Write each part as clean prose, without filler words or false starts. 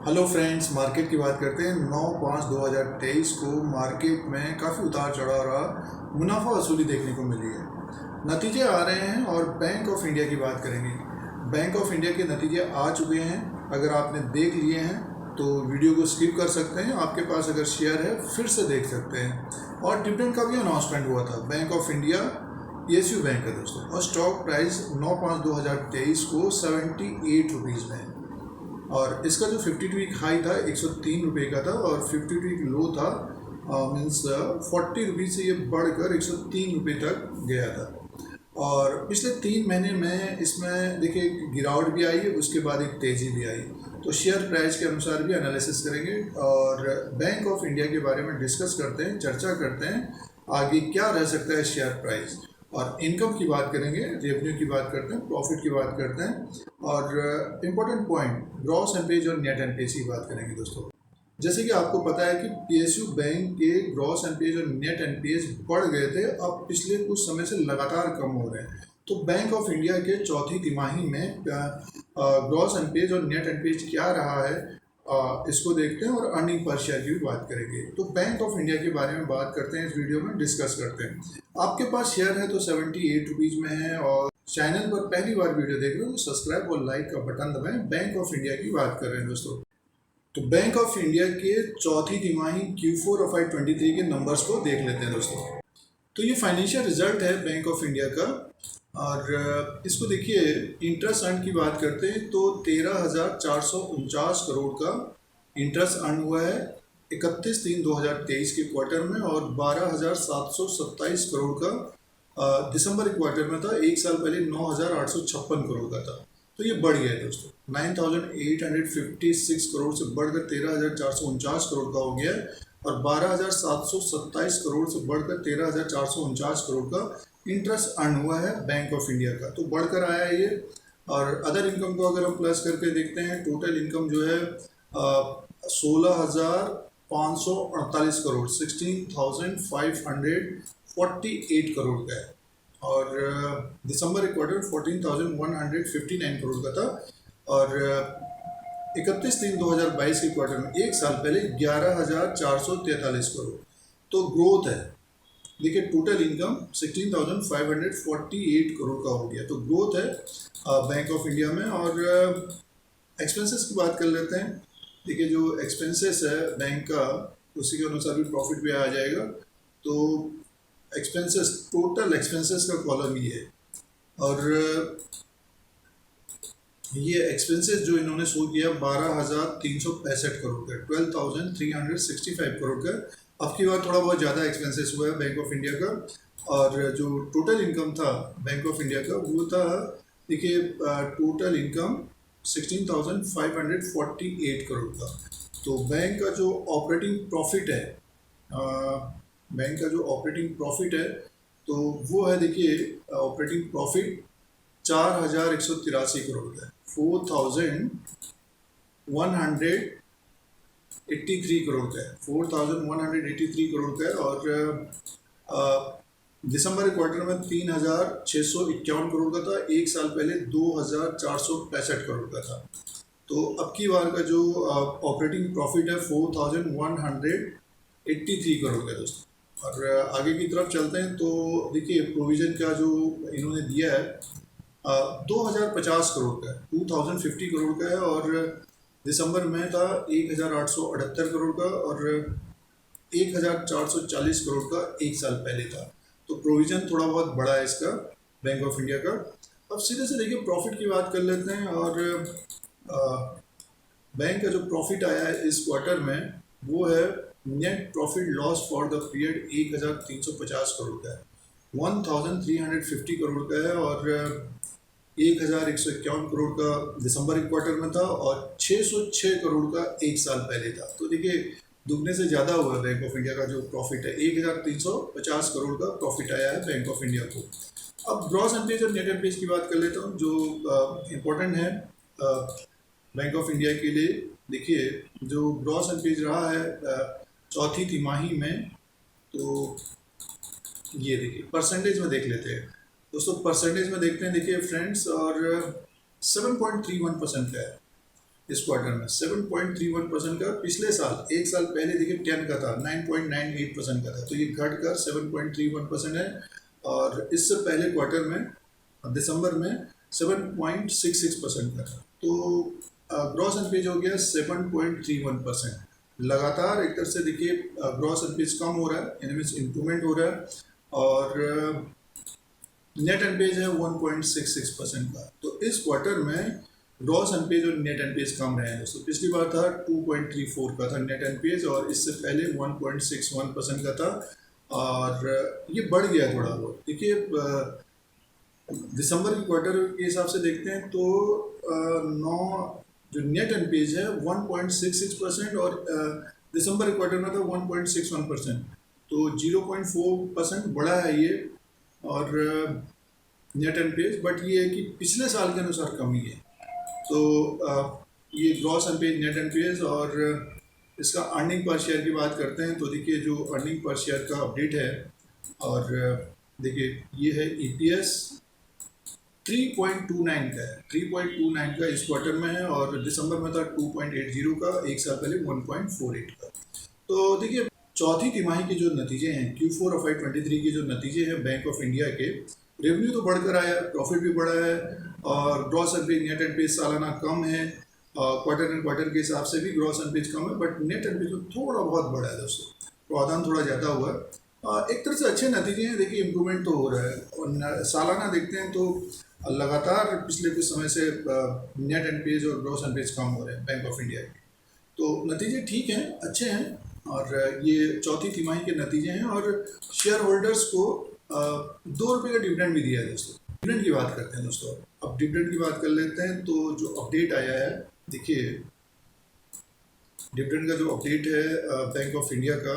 Hello friends, market की बात करते हैं। 9/5/2023 को मार्केट में काफ़ी उतार चढ़ाव रहा, मुनाफा वसूली देखने को मिली है। नतीजे आ रहे हैं और बैंक ऑफ इंडिया की बात करेंगे। बैंक ऑफ इंडिया के नतीजे आ चुके हैं। अगर आपने देख लिए हैं तो वीडियो को स्किप कर सकते हैं। आपके पास अगर शेयर है फिर से देख सकते हैं। और डिविडेंड का भी अनाउंसमेंट हुआ था। Bank of India PSU bank है दोस्तों, और स्टॉक प्राइस 9/5/2023 को 78 रुपीज़ में है। और इसका जो 52 वीक हाई था 103 रुपये का था, और 52 वीक लो था मीन्स 40 रुपये से ये बढ़कर 103 रुपये तक गया था। और पिछले 3 महीने में इसमें देखिए गिरावट भी आई है, उसके बाद एक तेज़ी भी आई। तो शेयर प्राइस के अनुसार भी एनालिसिस करेंगे और बैंक ऑफ इंडिया के बारे में डिस्कस करते हैं, चर्चा करते हैं आगे क्या रह सकता है शेयर प्राइस। और इनकम की बात करेंगे, रेवेन्यू की बात करते हैं, प्रॉफिट की बात करते हैं, और इम्पोर्टेंट पॉइंट ग्रॉस एनपीएज और नेट एनपीएज की बात करेंगे दोस्तों। जैसे कि आपको पता है कि PSU बैंक के ग्रॉस एनपीएज और नेट एनपीएज बढ़ गए थे, अब पिछले कुछ समय से लगातार कम हो रहे हैं। तो बैंक ऑफ इंडिया के चौथी तिमाही में ग्रॉस एनपीएज और नेट एनपीएज क्या रहा है, इसको देखते हैं और अर्निंग पर शेयर की भी बात करेंगे। तो बैंक ऑफ इंडिया के बारे में बात करते हैं, इस वीडियो में डिस्कस करते हैं। आपके पास शेयर है तो 78 रुपीज़ में है, और चैनल पर पहली बार वीडियो देख रहे हो तो सब्सक्राइब और लाइक का बटन दबाएं। बैंक ऑफ इंडिया की बात कर रहे हैं दोस्तों। तो बैंक ऑफ इंडिया के चौथी तिमाही Q4 of FY23 के नंबर्स को देख लेते हैं दोस्तों। तो ये फाइनेंशियल रिजल्ट है बैंक ऑफ इंडिया का, और इसको देखिए इंटरेस्ट अर्न की बात करते हैं तो 13,449 करोड़ का इंटरेस्ट अर्न हुआ है 31/3/2023 के क्वार्टर में, और 12,727 करोड़ का दिसंबर के क्वार्टर में था। एक साल पहले 9,856 करोड़ का था। तो ये बढ़ गया है दोस्तों, 9,856 करोड़ से बढ़कर 13,449 करोड़ का हो गया है, और 12,727 करोड़ से बढ़कर 13,449 करोड़ का इंटरेस्ट अर्न हुआ है बैंक ऑफ इंडिया का। तो बढ़कर आया है ये। और अदर इनकम को अगर हम प्लस करके देखते हैं, टोटल इनकम जो है 16,548 करोड़ 16,548 करोड़ का है, और दिसंबर क्वार्टर 14,159 करोड़ का था, और 31/3/2022 के क्वार्टर में एक साल पहले 11,443 करोड़। तो ग्रोथ है। देखिए टोटल इनकम 16,548 करोड़ का हो गया, तो ग्रोथ है बैंक ऑफ इंडिया में। और एक्सपेंसेस की बात कर लेते हैं। देखिए जो एक्सपेंसेस है बैंक का, उसी के अनुसार भी प्रॉफिट भी आ जाएगा। तो एक्सपेंसेस, टोटल एक्सपेंसेस का कॉलम ये है, और ये एक्सपेंसेस जो इन्होंने शो किया 12,365 करोड़ का, 12,365 करोड़ का। अब की बार थोड़ा बहुत ज़्यादा एक्सपेंसेस हुआ है बैंक ऑफ इंडिया का। और जो टोटल इनकम था बैंक ऑफ इंडिया का वो था, देखिए टोटल इनकम 16,548 करोड़ का। तो बैंक का जो ऑपरेटिंग प्रॉफिट है, तो वो है, देखिए ऑपरेटिंग प्रॉफिट 4,183 करोड़ का है, 4,183 करोड़ का है, 4,183 करोड़ का है। और दिसंबर क्वार्टर में 3,651 करोड़ का था। एक साल पहले 2,465 करोड़ का था। तो अब की बार का जो ऑपरेटिंग प्रॉफिट है 4,183 करोड़ का दोस्तों। और आगे की तरफ चलते हैं तो देखिए प्रोविज़न का जो इन्होंने दिया है 2,050 करोड़ का है, 2,050 करोड़ का है, और दिसंबर में था 1,878 करोड़ का, और 1,440 करोड़ का एक साल पहले था। तो प्रोविज़न थोड़ा बहुत बड़ा है इसका बैंक ऑफ इंडिया का। अब सीधे से देखिए प्रॉफिट की बात कर लेते हैं। और बैंक का जो प्रॉफिट आया है इस क्वार्टर में वो है net profit loss for the period 1,350 crore का है, 1,350 करोड़ का है, और 1,151 करोड़ का दिसंबर के क्वार्टर में था, और 606 करोड़ का एक साल पहले था। तो देखिए दुगने से ज़्यादा हुआ है बैंक ऑफ इंडिया का जो प्रॉफिट है, 1,350 करोड़ का प्रॉफिट आया है बैंक ऑफ इंडिया को। अब ग्रॉस एनपीएज और नेट एनपीएज की बात कर लेता हूँ, जो इम्पोर्टेंट है बैंक ऑफ इंडिया के लिए। देखिए जो ग्रॉस एनपीएज रहा है चौथी तिमाही में, तो ये देखिए परसेंटेज में देख लेते हैं दोस्तों। परसेंटेज में देखते हैं, देखिए फ्रेंड्स, और 7.31% का है। इस क्वार्टर में 7.31% का। पिछले साल एक साल पहले देखिए 10 का था, 9.98% का था, तो ये घटकर 7.31% है। और इससे पहले क्वार्टर में दिसंबर में 7.66% का था। तो ग्रॉस एनपीए हो गया 7.31%। लगातार एक तरह से देखिए ग्रॉस एनपीए कम हो रहा है, यानी मीन्स इम्प्रूवमेंट हो रहा है। और नेट एनपीए है 1.66% का। तो इस क्वार्टर में ग्रॉस एनपीए और नेट एनपीए कम रहे हैं दोस्तों। पिछली बार था 2.34 का था नेट एनपीए, और इससे पहले 1.61% का था, और ये बढ़ गया थोड़ा बहुत। देखिए दिसंबर के क्वार्टर के हिसाब से देखते हैं तो नौ जो नेट एनपीए है 1.66%, और दिसंबर के क्वार्टर में था 1.61%, तो 0.4% बढ़ा है ये। और नेट एनपीए, बट ये है कि पिछले साल के अनुसार कमी है। तो ये ग्रॉस एनपीए, नेट एनपीए, और इसका अर्निंग पर शेयर की बात करते हैं तो देखिए जो अर्निंग पर शेयर का अपडेट है, और देखिए ये है ईपीएस 3.29 का है, 3.29 का इस क्वार्टर में है, और दिसंबर में था 2.80 का, एक साल पहले 1.48 का। तो देखिए चौथी तिमाही के जो नतीजे हैं, Q4 of FY23 के जो नतीजे हैं बैंक ऑफ इंडिया के, रेवेन्यू तो बढ़कर आया, प्रॉफिट भी बढ़ा है, और ग्रॉस एनपीए नेट एनपीए सालाना कम है, क्वार्टर एंड क्वार्टर के हिसाब से भी ग्रॉस एनपीए कम है, बट नेट एनपीए तो थोड़ा बहुत बढ़ा है दोस्तों, प्रावधान थोड़ा ज़्यादा हुआ है। एक तरह से अच्छे नतीजे हैं, देखिए इम्प्रूवमेंट तो हो रहा है। और सालाना देखते हैं तो लगातार पिछले कुछ समय से नेट एनपीए और ग्रॉस एनपीए कम हो रहे हैं बैंक ऑफ इंडिया के। तो नतीजे ठीक हैं, अच्छे हैं, और ये चौथी तिमाही के नतीजे हैं। और शेयर होल्डर्स को 2 रुपये का डिविडेंड भी दिया है दोस्तों। डिविडेंड की बात करते हैं दोस्तों, अब डिविडेंड की बात कर लेते हैं। तो जो अपडेट आया है, देखिए डिविडेंड का जो अपडेट है बैंक ऑफ इंडिया का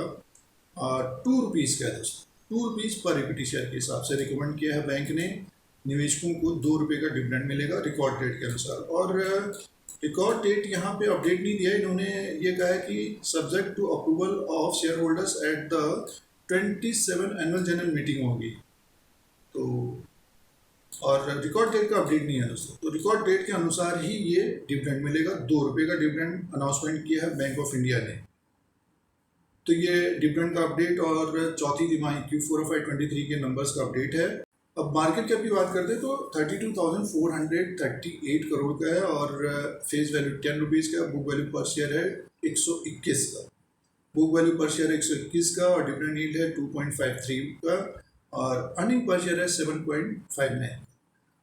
2 रुपीज़ का है दोस्तों। 2 रुपीज़ पर इक्विटी शेयर के हिसाब से रिकमेंड किया है बैंक ने। निवेशकों को 2 रुपये का डिविडेंड मिलेगा रिकॉर्ड डेट के अनुसार। और रिकॉर्ड डेट यहाँ पे अपडेट नहीं दिया है, इन्होंने ये कहा है कि subject to approval of share holders at the 27 annual general meeting होगी। तो और रिकॉर्ड डेट का अपडेट नहीं है दोस्तों, तो रिकॉर्ड डेट के अनुसार ही ये डिविडेंड मिलेगा। 2 रुपये का डिविडेंड अनाउंसमेंट किया है बैंक ऑफ इंडिया ने। तो ये डिविडेंड का अपडेट और चौथी तिमाही Q4 of FY23 के नंबर्स का अपडेट है। अब मार्केट कैप की बात करते हैं तो 32,438 करोड़ का है, और फेस वैल्यू 10 रुपीज़ का, बुक वैल्यू पर शेयर है 121 का। बुक वैल्यू पर शेयर 121 का, और डिविडेंड यील्ड है 2.53 का, और अर्निंग पर शेयर है 7.59।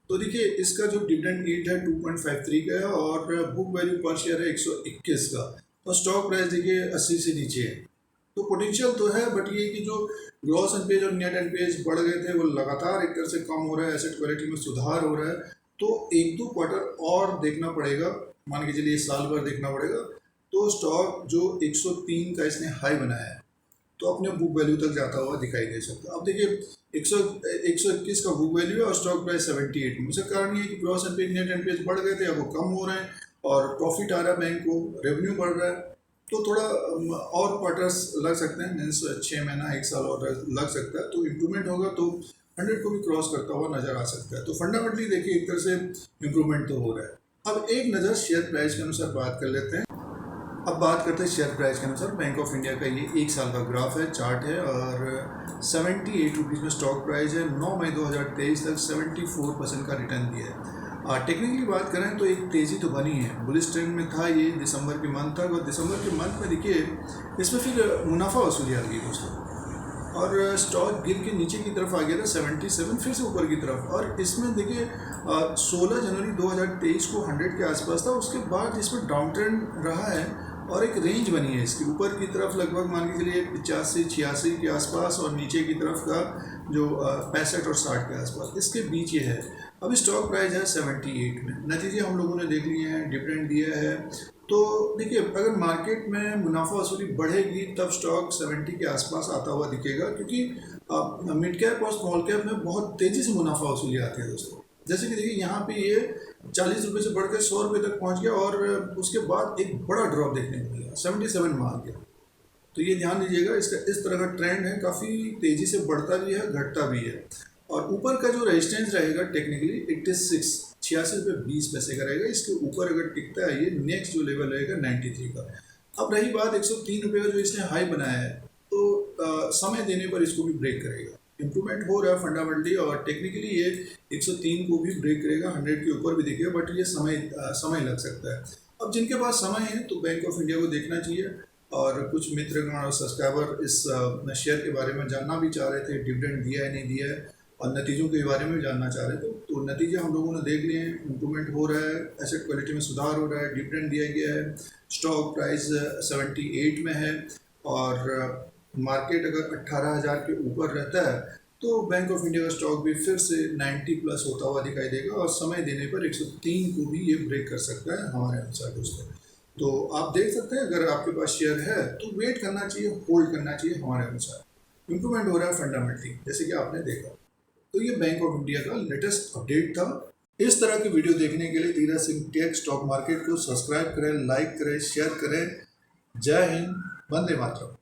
तो देखिए इसका जो डिविडेंड यील्ड है 2.53 का है, और बुक वैल्यू पर शेयर है 121 का, और स्टॉक प्राइस देखिए 80 से नीचे है। तो पोटेंशियल तो है, बट ये कि जो ग्रॉस एनपीए और नेट एनपीए बढ़ गए थे वो लगातार एक तरह से कम हो रहा है, एसेट क्वालिटी में सुधार हो रहा है। तो 1-2 क्वार्टर और देखना पड़ेगा, मान के चलिए साल भर देखना पड़ेगा, तो स्टॉक जो 103 का इसने हाई बनाया है तो अपने बुक वैल्यू तक जाता हुआ दिखाई दे सकता है। अब देखिए 121 का बुक वैल्यू है और स्टॉक प्राइस 78 में। उसका कारण ये है कि ग्रॉस एनपीए नेट एनपीए बढ़ गए थे, अब वो कम हो रहे हैं, और प्रॉफिट आ रहा है बैंक को, रेवेन्यू बढ़ रहा है। तो थोड़ा और क्वार्टर्स लग सकते हैं, मीन्स 6 महीना 1 साल और लग सकता है। तो इम्प्रूवमेंट होगा तो 100 को भी क्रॉस करता हुआ नजर आ सकता है। तो फंडामेंटली देखिए एक तरह से इम्प्रूवमेंट तो हो रहा है। अब एक नज़र शेयर प्राइस के अनुसार बात कर लेते हैं। अब बात करते हैं शेयर प्राइस के अनुसार। बैंक ऑफ इंडिया का ये 1 साल का ग्राफ है, चार्ट है, और 78 रुपीज़ में स्टॉक प्राइस है। 9 मई 2023 तक 74% का रिटर्न दिया है। टेक्निकली बात करें तो एक तेज़ी तो बनी है, बुलिश ट्रेंड में था ये दिसंबर के मंथ तक, और दिसंबर के मंथ में देखिए इसमें फिर मुनाफा वसूली आ गई दोस्तों, और स्टॉक गिर के नीचे की तरफ आ गया था 77, फिर से ऊपर की तरफ। और इसमें देखिए 16 जनवरी 2023 को 100 के आसपास था, उसके बाद इसमें डाउन ट्रेंड रहा है, और एक रेंज बनी है इसकी, ऊपर की तरफ लगभग मान के चलिए 85-86 के आसपास, और नीचे की तरफ का जो 65 और 60 के आसपास, इसके बीच ये है। अभी स्टॉक प्राइस है 78 में। नतीजे हम लोगों ने देख लिए हैं, डिविडेंड दिया है। तो देखिए अगर मार्केट में मुनाफा वसूली बढ़ेगी तब स्टॉक 70 के आसपास आता हुआ दिखेगा, क्योंकि मिड कैप और स्मॉल कैप में बहुत तेज़ी से मुनाफा वसूली आती है दोस्तों। जैसे कि देखिए यहाँ पे ये 40 रुपये से बढ़कर 100 रुपये तक पहुँच गया, और उसके बाद एक बड़ा ड्रॉप देखने को मिला, 77 में आ गया। तो ये ध्यान दीजिएगा, इसका इस तरह का ट्रेंड है, काफ़ी तेज़ी से बढ़ता भी है, घटता भी है। और ऊपर का जो रेजिस्टेंस रहेगा टेक्निकली 86, ₹86.20 का रहेगा। इसके ऊपर अगर टिकता है ये, नेक्स्ट जो लेवल रहेगा 93 का। अब रही बात ₹103 का जो इसने हाई बनाया है, तो समय देने पर इसको भी ब्रेक करेगा। इम्प्रूवमेंट हो रहा है फंडामेंटली, और टेक्निकली ये 103 को भी ब्रेक करेगा, 100 के ऊपर भी दिखेगा, बट ये समय लग सकता है। अब जिनके पास समय है तो बैंक ऑफ इंडिया को देखना चाहिए। और कुछ मित्रगण और सब्सक्राइबर इस शेयर के बारे में जानना भी चाह रहे थे, डिविडेंड दिया है नहीं दिया है, और नतीजों के बारे में जानना चाह रहे थे। तो नतीजे हम लोगों ने देख लिए हैं, इम्प्रूवमेंट हो रहा है, एसेट क्वालिटी में सुधार हो रहा है, डिविडेंड दिया गया है, स्टॉक प्राइस 78 में है, और मार्केट अगर 18,000 के ऊपर रहता है तो बैंक ऑफ इंडिया का स्टॉक भी फिर से 90 प्लस होता हुआ दिखाई देगा, और समय देने पर 103 को भी ये ब्रेक कर सकता है हमारे अनुसार दोस्तों। तो आप देख सकते हैं, अगर आपके पास शेयर है तो वेट करना चाहिए, होल्ड करना चाहिए हमारे अनुसार। इम्प्रूवमेंट हो रहा है फंडामेंटली, जैसे कि आपने देखा। तो ये बैंक ऑफ इंडिया का लेटेस्ट अपडेट था। इस तरह की वीडियो देखने के लिए Dheeraj Singh take stock market को सब्सक्राइब करें, लाइक करें, शेयर करें। जय हिंद, वंदे मातरम।